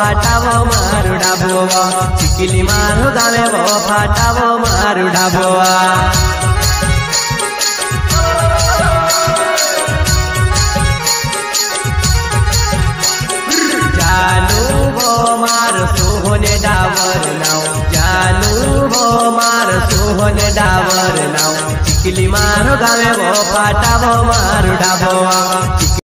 फाटावो मारू डाबोआ चिकली मारो गावे वो फाटावो मारू डाबोआ सोहने डावर नाव जानू वो मार सोहने डावर नाव चिकली मारो गावे वो फाटावो मारू डाबोआ।